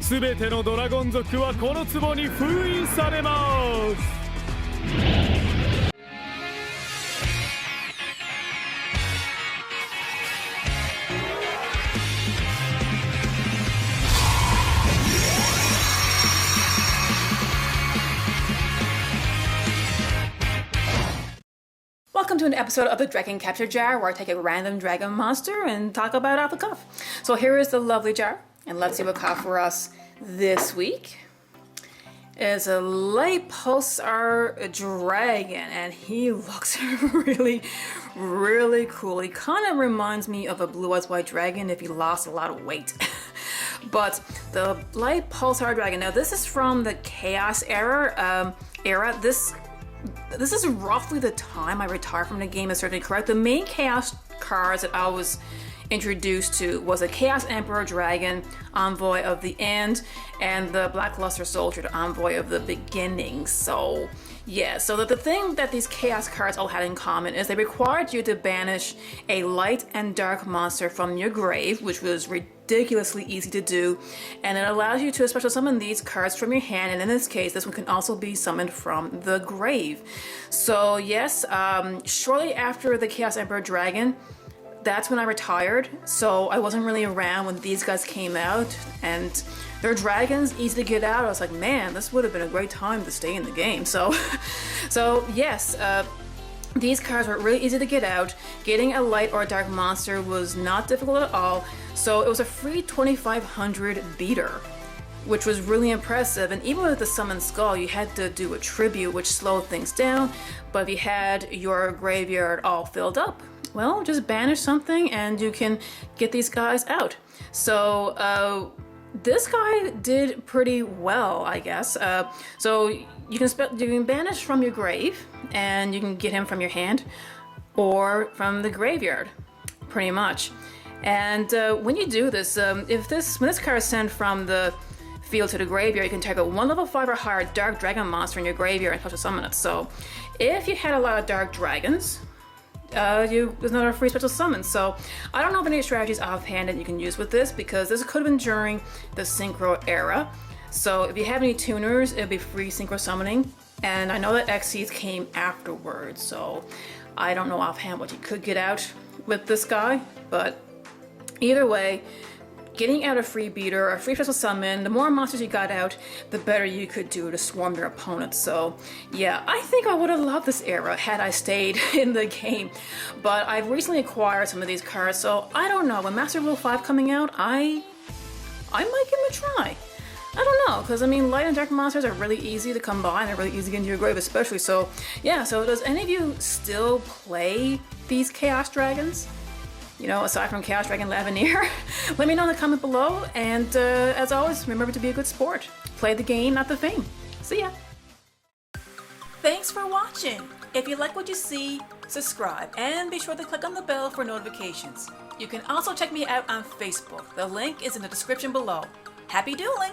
すべてのドラゴン族はこの壺に封印されます。Welcome to an episode of the Dragon Capture Jar, where I take a random dragon monster and talk about it off the cuff. So here is the lovely jar, and let's see what caught for us this week. It's a Lightpulsar dragon, and he looks really cool. He kind of reminds me of a Blue Eyes White dragon if he lost a lot of weight. But the Lightpulsar dragon, now this is from the Chaos era. This is roughly the time I retired from the game, is certainly correct. The main Chaos cards that I was introduced to was a Chaos Emperor Dragon, Envoy of the End, and the Black Luster Soldier, the Envoy of the Beginning. So yeah, so the thing that these Chaos cards all had in common is they required you to banish a light and dark monster from your grave, which was ridiculously easy to do, and it allows you to special summon these cards from your hand, and in this case this one can also be summoned from the grave. So yes, shortly after the Chaos Emperor Dragon, that's when I retired, so I wasn't really around when these guys came out, and they're dragons, easy to get out. I was like, man, this would have been a great time to stay in the game. So yes, these cards were really easy to get out. Getting a light or a dark monster was not difficult at all, so it was a free 2500 beater, which was really impressive. And even with the Summon Skull, you had to do a tribute, which slowed things down, but if you had your graveyard all filled up, well, just banish something and you can get these guys out. So this guy did pretty well, I guess. So you can banish from your grave, and you can get him from your hand or from the graveyard, pretty much. And when you do this, when this card is sent from the field to the graveyard, you can target one level 5 or higher dark dragon monster in your graveyard and special summon it. So if you had a lot of dark dragons, there's another free special summon. So I don't know of any strategies offhand that you can use with this, because this could have been during the Synchro era. So if you have any tuners, it'll be free Synchro summoning. And I know that XCs came afterwards, so I don't know offhand what you could get out with this guy. But either way, getting out a free beater or a free special summon, the more monsters you got out, the better you could do to swarm your opponents. So yeah, I think I would have loved this era had I stayed in the game. But I've recently acquired some of these cards, so I don't know. When Master Rule 5 coming out, I might give them a try. I don't know, because I mean, light and dark monsters are really easy to come by, and they're really easy to get into your grave especially. So yeah, so does any of you still play these Chaos Dragons? You know, aside from Chaos Dragon Lavenir? Let me know in the comment below, and as always, remember to be a good sport. Play the game, not the fame. See ya! Thanks for watching! If you like what you see, subscribe, and be sure to click on the bell for notifications. You can also check me out on Facebook. The link is in the description below. Happy dueling!